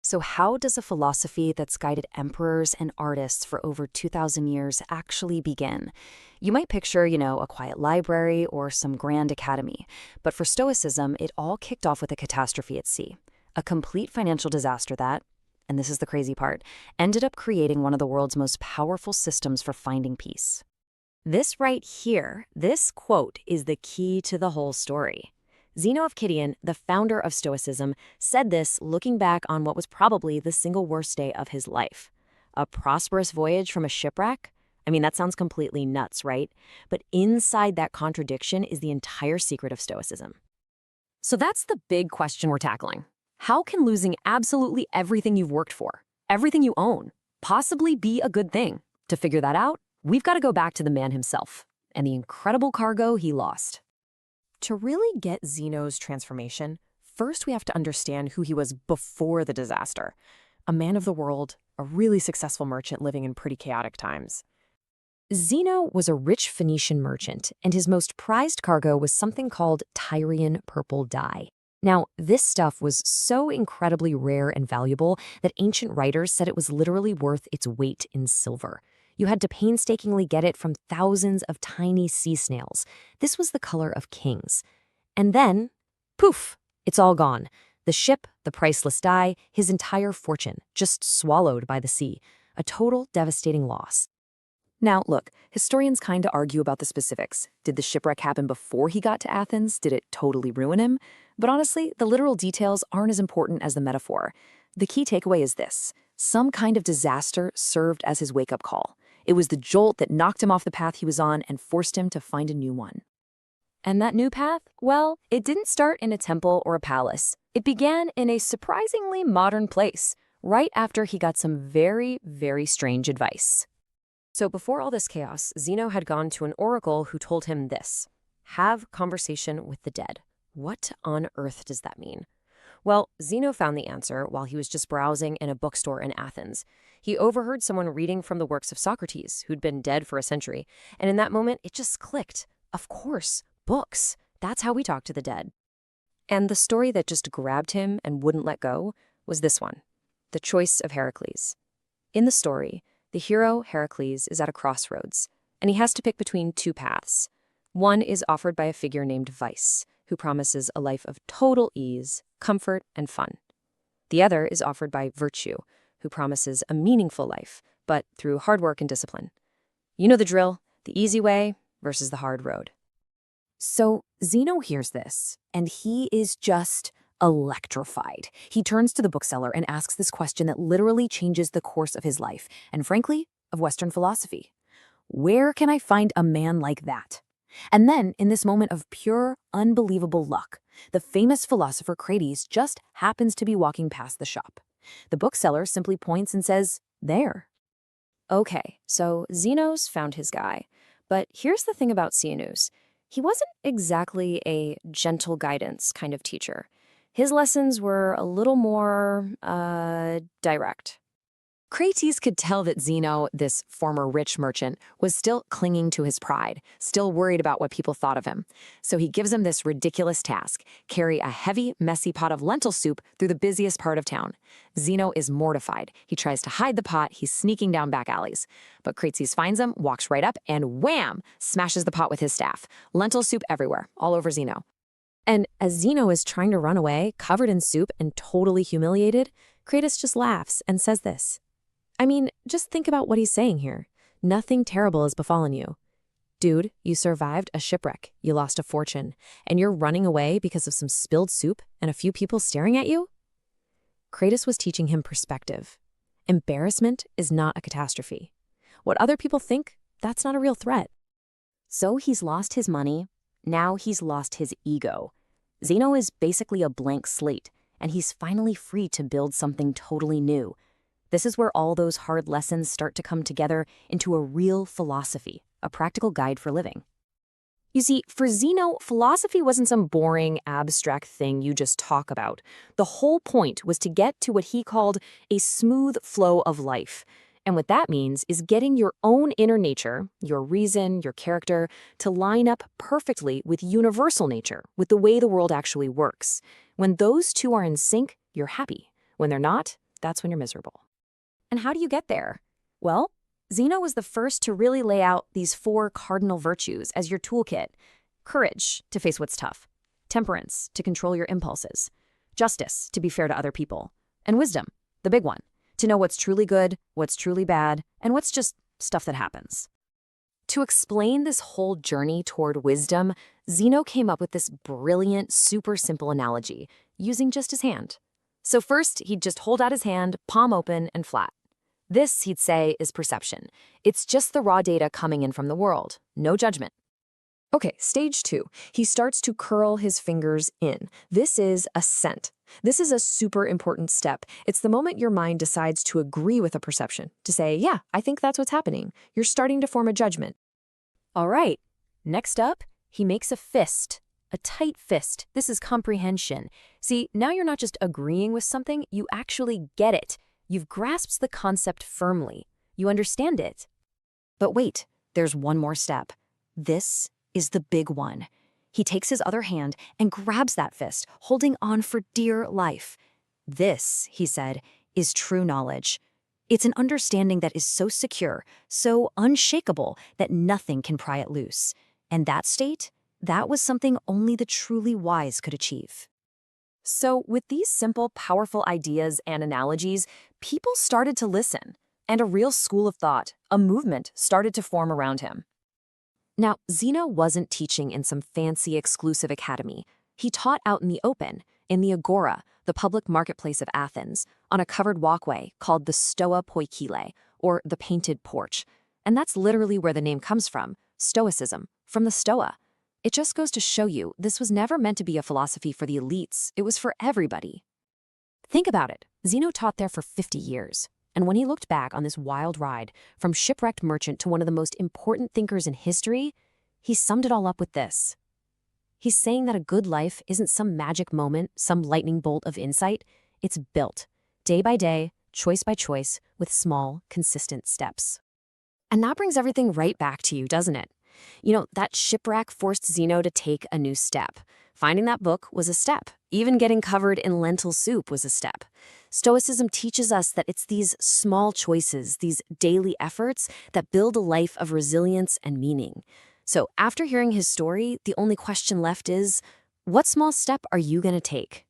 So how does a philosophy that's guided emperors and artists for over 2,000 years actually begin? You might picture, a quiet library or some grand academy. But for Stoicism, it all kicked off with a catastrophe at sea. A complete financial disaster that, and this is the crazy part, ended up creating one of the world's most powerful systems for finding peace. This right here, this quote is the key to the whole story. Zeno of Citium, the founder of Stoicism, said this looking back on what was probably the single worst day of his life. A prosperous voyage from a shipwreck? I mean, that sounds completely nuts, right? But inside that contradiction is the entire secret of Stoicism. So that's the big question we're tackling. How can losing absolutely everything you've worked for, everything you own, possibly be a good thing? To figure that out, we've got to go back to the man himself and the incredible cargo he lost. To really get Zeno's transformation, first we have to understand who he was before the disaster. A man of the world, a really successful merchant living in pretty chaotic times. Zeno was a rich Phoenician merchant, and his most prized cargo was something called Tyrian purple dye. Now, this stuff was so incredibly rare and valuable that ancient writers said it was literally worth its weight in silver. You had to painstakingly get it from thousands of tiny sea snails. This was the color of kings. And then, poof, it's all gone. The ship, the priceless dye, his entire fortune, just swallowed by the sea. A total devastating loss. Now, look, historians kind of argue about the specifics. Did the shipwreck happen before he got to Athens? Did it totally ruin him? But honestly, the literal details aren't as important as the metaphor. The key takeaway is this: some kind of disaster served as his wake-up call. It was the jolt that knocked him off the path he was on and forced him to find a new one. And that new path? Well, it didn't start in a temple or a palace. It began in a surprisingly modern place, right after he got some very, very strange advice. So before all this chaos, Zeno had gone to an oracle who told him this: have conversation with the dead. What on earth does that mean? Well, Zeno found the answer while he was just browsing in a bookstore in Athens. He overheard someone reading from the works of Socrates, who'd been dead for a century, and in that moment, it just clicked. Of course, books. That's how we talk to the dead. And the story that just grabbed him and wouldn't let go was this one: the choice of Heracles. In the story, the hero Heracles is at a crossroads, and he has to pick between two paths. One is offered by a figure named Vice, who promises a life of total ease, comfort, and fun. The other is offered by Virtue, who promises a meaningful life, but through hard work and discipline. You know the drill: the easy way versus the hard road. So Zeno hears this, and he is just electrified. He turns to the bookseller and asks this question that literally changes the course of his life, and frankly, of Western philosophy. Where can I find a man like that? And then, in this moment of pure, unbelievable luck, the famous philosopher Crates just happens to be walking past the shop. The bookseller simply points and says, "There." Okay, so Zeno's found his guy. But here's the thing about Zeno's. He wasn't exactly a gentle guidance kind of teacher. His lessons were a little more, direct. Crates could tell that Zeno, this former rich merchant, was still clinging to his pride, still worried about what people thought of him. So he gives him this ridiculous task: carry a heavy, messy pot of lentil soup through the busiest part of town. Zeno is mortified. He tries to hide the pot. He's sneaking down back alleys. But Crates finds him, walks right up, and wham! Smashes the pot with his staff. Lentil soup everywhere, all over Zeno. And as Zeno is trying to run away, covered in soup and totally humiliated, Crates just laughs and says this. I mean, just think about what he's saying here. Nothing terrible has befallen you. Dude, you survived a shipwreck, you lost a fortune, and you're running away because of some spilled soup and a few people staring at you? Crates was teaching him perspective. Embarrassment is not a catastrophe. What other people think, that's not a real threat. So he's lost his money, now he's lost his ego. Zeno is basically a blank slate, and he's finally free to build something totally new. This is where all those hard lessons start to come together into a real philosophy, a practical guide for living. You see, for Zeno, philosophy wasn't some boring, abstract thing you just talk about. The whole point was to get to what he called a smooth flow of life. And what that means is getting your own inner nature, your reason, your character, to line up perfectly with universal nature, with the way the world actually works. When those two are in sync, you're happy. When they're not, that's when you're miserable. And how do you get there? Well, Zeno was the first to really lay out these 4 cardinal virtues as your toolkit. Courage, to face what's tough. Temperance, to control your impulses. Justice, to be fair to other people. And wisdom, the big one, to know what's truly good, what's truly bad, and what's just stuff that happens. To explain this whole journey toward wisdom, Zeno came up with this brilliant, super simple analogy, using just his hand. So first, he'd just hold out his hand, palm open and flat. This, he'd say, is perception. It's just the raw data coming in from the world, no judgment. Okay, stage 2. He starts to curl his fingers in. This is assent. This is a super important step. It's the moment your mind decides to agree with a perception, to say, yeah, I think that's what's happening. You're starting to form a judgment. All right, next up, he makes a fist. A tight fist. This is comprehension. See, now you're not just agreeing with something, you actually get it. You've grasped the concept firmly. You understand it. But wait, there's one more step. This is the big one. He takes his other hand and grabs that fist, holding on for dear life. This, he said, is true knowledge. It's an understanding that is so secure, so unshakable that nothing can pry it loose. And that state, that was something only the truly wise could achieve. So with these simple, powerful ideas and analogies, people started to listen, and a real school of thought, a movement, started to form around him. Now, Zeno wasn't teaching in some fancy, exclusive academy. He taught out in the open, in the agora, the public marketplace of Athens, on a covered walkway called the Stoa Poikile, or the painted porch. And that's literally where the name comes from, Stoicism, from the Stoa. It just goes to show you, this was never meant to be a philosophy for the elites. It was for everybody. Think about it. Zeno taught there for 50 years. And when he looked back on this wild ride, from shipwrecked merchant to one of the most important thinkers in history, he summed it all up with this. He's saying that a good life isn't some magic moment, some lightning bolt of insight. It's built, day by day, choice by choice, with small, consistent steps. And that brings everything right back to you, doesn't it? You know, that shipwreck forced Zeno to take a new step. Finding that book was a step. Even getting covered in lentil soup was a step. Stoicism teaches us that it's these small choices, these daily efforts, that build a life of resilience and meaning. So after hearing his story, the only question left is, what small step are you going to take?